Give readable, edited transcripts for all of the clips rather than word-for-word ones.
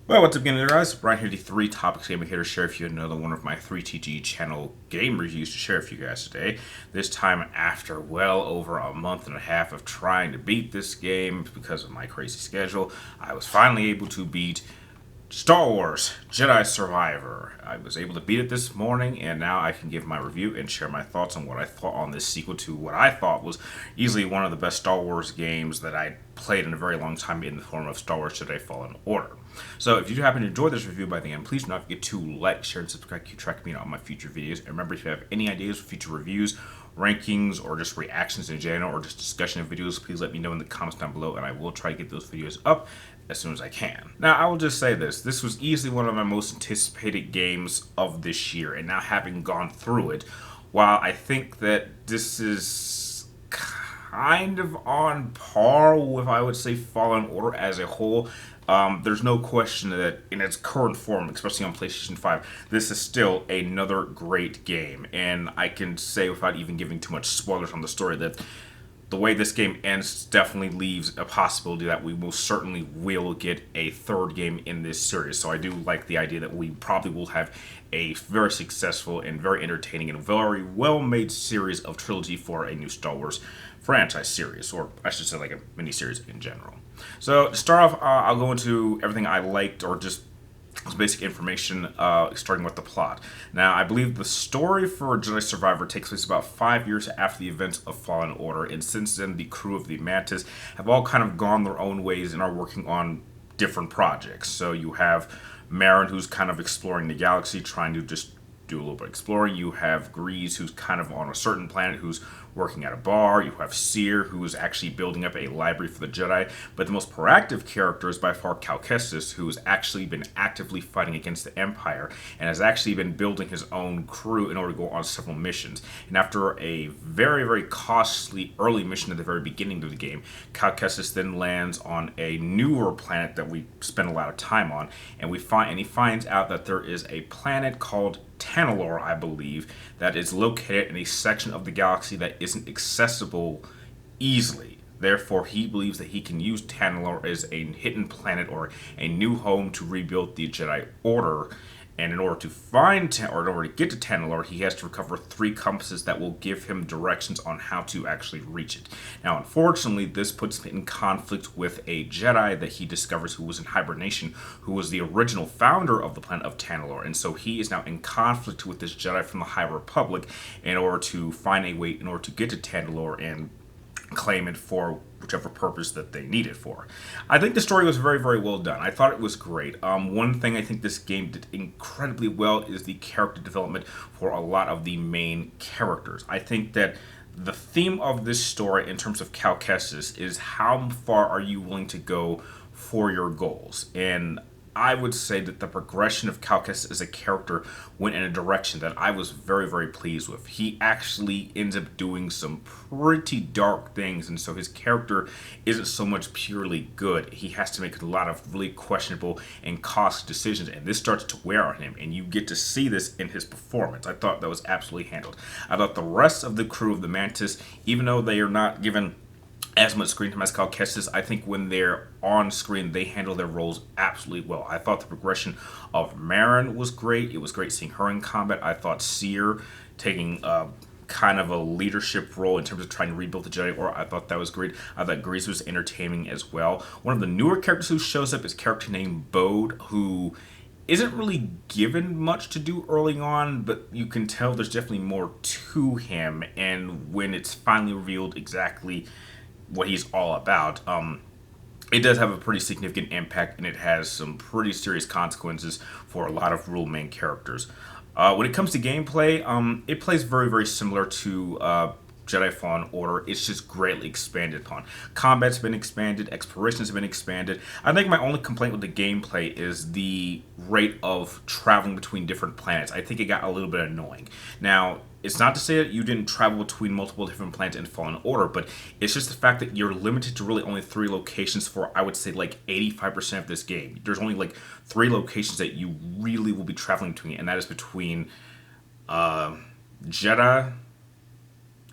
Well, what's up, guys? Brian here, the 3 Topics Gamer here to share with you another one of my 3TG channel game reviews to share with you guys today. This time after well over a month and a half of trying to beat this game because of my crazy schedule, I was finally able to beat Star Wars Jedi Survivor. I was able to beat it this morning, and now I can give my review and share my thoughts on what I thought on this sequel to what I thought was easily one of the best Star Wars games that I played in a very long time in the form of Star Wars Jedi Fallen Order. So if you do happen to enjoy this review by the end, please do not forget to like, share, and subscribe to keep track of me on my future videos. And remember, if you have any ideas for future reviews, rankings, or just reactions in general, or just discussion of videos, please let me know in the comments down below, and I will try to get those videos up as soon as I can. Now, I will just say this was easily one of my most anticipated games of this year, and now having gone through it, while I think that this is kind of on par with, I would say, Fallen Order as a whole, there's no question that in its current form, especially on PlayStation 5, this is still another great game. And I can say, without even giving too much spoilers on the story, that the way this game ends definitely leaves a possibility that we most certainly will get a third game in this series. So I do like the idea that we probably will have a very successful and very entertaining and very well-made series of trilogy for a new Star Wars franchise series, or I should say like a mini-series in general. So to start off, I'll go into everything I liked, or just basic information, starting with the plot. Now, I believe the story for Jedi Survivor takes place about 5 years after the events of Fallen Order, and since then, the crew of the Mantis have all kind of gone their own ways and are working on different projects. So you have Marin, who's kind of exploring the galaxy, trying to just do a little bit of exploring. You have Grease, who's kind of on a certain planet, who's working at a bar. You have Seer, who is actually building up a library for the Jedi. But the most proactive character is by far Cal Kestis, who has actually been actively fighting against the Empire and has actually been building his own crew in order to go on several missions. And after a very, very costly early mission at the very beginning of the game, Cal Kestis then lands on a newer planet that we spend a lot of time on, and he finds out that there is a planet called Tanalorr, I believe, that is located in a section of the galaxy that isn't accessible easily. Therefore, he believes that he can use Tanalorr as a hidden planet or a new home to rebuild the Jedi Order. And in order to in order to get to Tanalorr, he has to recover 3 compasses that will give him directions on how to actually reach it. Now, unfortunately, this puts him in conflict with a Jedi that he discovers who was in hibernation, who was the original founder of the planet of Tanalorr. And so he is now in conflict with this Jedi from the High Republic in order to find a way in order to get to Tanalorr and claim it for whichever purpose that they need it for. I think the story was very, very well done. I thought it was great. One thing I think this game did incredibly well is the character development for a lot of the main characters. I think that the theme of this story in terms of Cal Kestis is how far are you willing to go for your goals. And I would say that the progression of Cal Kestis as a character went in a direction that I was very, very pleased with. He actually ends up doing some pretty dark things, and so his character isn't so much purely good. He has to make a lot of really questionable and costly decisions, and this starts to wear on him, and you get to see this in his performance. I thought that was absolutely handled. I thought the rest of the crew of the Mantis, even though they are not given as much screen time as Cal Kestis, I think when they're on screen, they handle their roles absolutely well. I thought the progression of Marin was great. It was great seeing her in combat. I thought Seer taking kind of a leadership role in terms of trying to rebuild the Jedi Order, I thought that was great. I thought Grease was entertaining as well. One of the newer characters who shows up is a character named Bode, who isn't really given much to do early on, but you can tell there's definitely more to him, and when it's finally revealed exactly what he's all about, it does have a pretty significant impact, and it has some pretty serious consequences for a lot of real main characters. When it comes to gameplay, it plays very, very similar to Jedi Fallen Order. It's just greatly expanded upon. Combat's been expanded, explorations have been expanded. I think my only complaint with the gameplay is the rate of traveling between different planets. I think it got a little bit annoying. Now, it's not to say that you didn't travel between multiple different planets in Fallen Order, but it's just the fact that you're limited to really only 3 locations for, I would say, like 85% of this game. There's only like 3 locations that you really will be traveling between, and that is between Jeddah.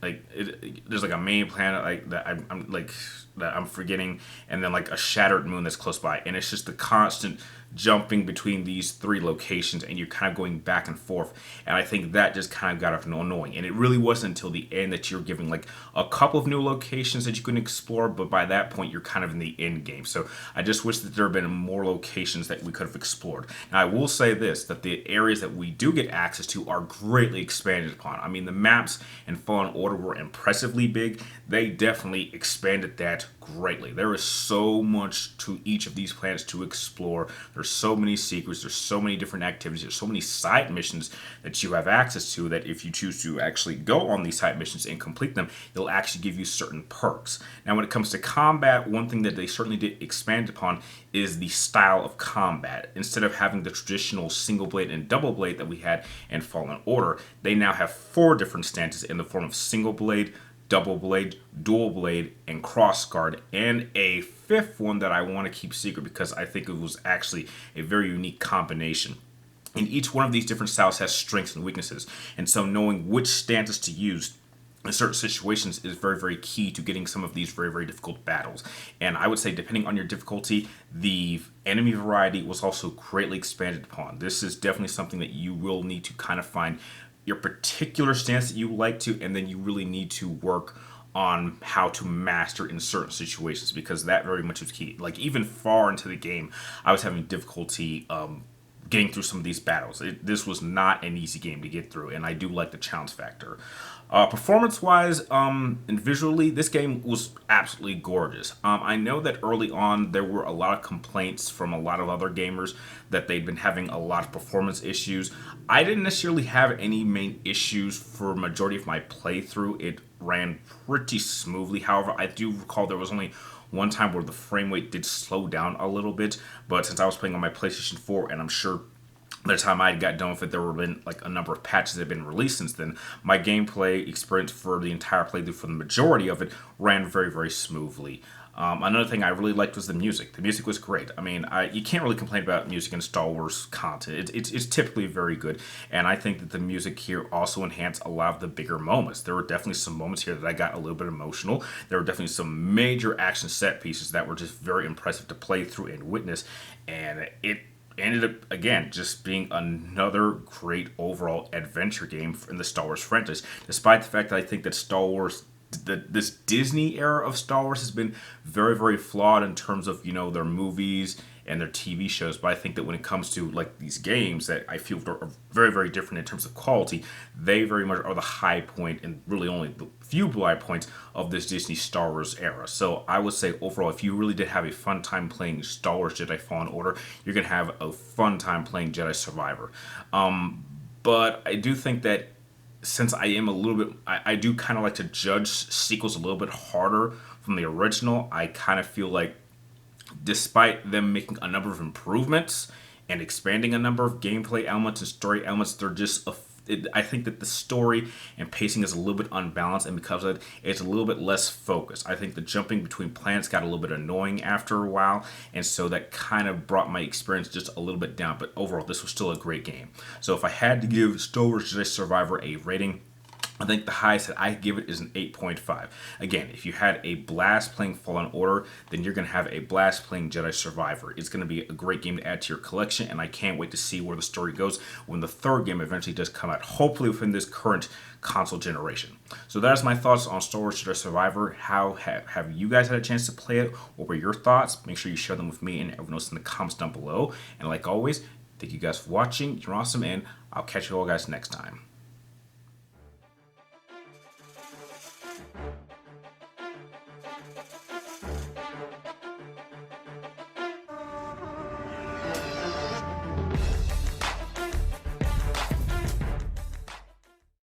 There's like a main planet like that. I'm like that I'm forgetting, and then like a shattered moon that's close by, and it's just the constant jumping between these three locations, and you're kind of going back and forth. And I think that just kind of got annoying. And it really wasn't until the end that you're giving like a couple of new locations that you can explore, but by that point you're kind of in the end game. So I just wish that there had been more locations that we could have explored. Now I will say this, that the areas that we do get access to are greatly expanded upon. I mean, the maps in Fallen Order were impressively big. They definitely expanded that greatly. There is so much to each of these planets to explore. There's so many secrets, there's so many different activities, there's so many side missions that you have access to, that if you choose to actually go on these side missions and complete them, it'll actually give you certain perks. Now when it comes to combat, one thing that they certainly did expand upon is the style of combat. Instead of having the traditional single blade and double blade that we had in Fallen Order, they now have 4 different stances in the form of single blade, double blade, dual blade, and cross guard, and a 5th one that I want to keep secret because I think it was actually a very unique combination. And each one of these different styles has strengths and weaknesses, and so knowing which stances to use in certain situations is very, very key to getting some of these very, very difficult battles. And I would say, depending on your difficulty, the enemy variety was also greatly expanded upon. This is definitely something that you will need to kind of find your particular stance that you like to, and then you really need to work on how to master in certain situations, because that very much is key. Like even far into the game, I was having difficulty getting through some of these battles. This was not an easy game to get through, and I do like the challenge factor. Performance-wise and visually, this game was absolutely gorgeous. I know that early on there were a lot of complaints from a lot of other gamers that they'd been having a lot of performance issues. I didn't necessarily have any main issues for a majority of my playthrough. It ran pretty smoothly. However, I do recall there was only one time where the frame rate did slow down a little bit, but since I was playing on my PlayStation 4, and I'm sure by the time I got done with it, there were been like a number of patches that have been released since then, my gameplay experience for the entire playthrough, for the majority of it, ran very, very smoothly. Another thing I really liked was the music. The music was great. I mean, you can't really complain about music in Star Wars content. It's typically very good, and I think that the music here also enhanced a lot of the bigger moments. There were definitely some moments here that I got a little bit emotional. There were definitely some major action set pieces that were just very impressive to play through and witness, and it ended up, again, just being another great overall adventure game in the Star Wars franchise, despite the fact that I think that Star Wars, this Disney era of Star Wars has been very, very flawed in terms of, their movies and their TV shows. But I think that when it comes to like these games that I feel are very, very different in terms of quality, they very much are the high point and really only the few high points of this Disney Star Wars era. So I would say overall, if you really did have a fun time playing Star Wars Jedi Fallen Order, you're going to have a fun time playing Jedi Survivor. But I do think that since I am a little bit, I do kind of like to judge sequels a little bit harder from the original. I kind of feel like despite them making a number of improvements and expanding a number of gameplay elements and story elements, they're just I think that the story and pacing is a little bit unbalanced, and because of it, it's a little bit less focused. I think the jumping between planets got a little bit annoying after a while, and so that kind of brought my experience just a little bit down. But overall, this was still a great game. So if I had to give Star Wars Jedi Survivor a rating, I think the highest that I give it is an 8.5. Again, if you had a blast playing Fallen Order, then you're going to have a blast playing Jedi Survivor. It's going to be a great game to add to your collection, and I can't wait to see where the story goes when the 3rd game eventually does come out, hopefully within this current console generation. So that is my thoughts on Star Wars Jedi Survivor. How have you guys had a chance to play it? What were your thoughts? Make sure you share them with me and everyone else in the comments down below. And like always, thank you guys for watching. You're awesome, and I'll catch you all guys next time.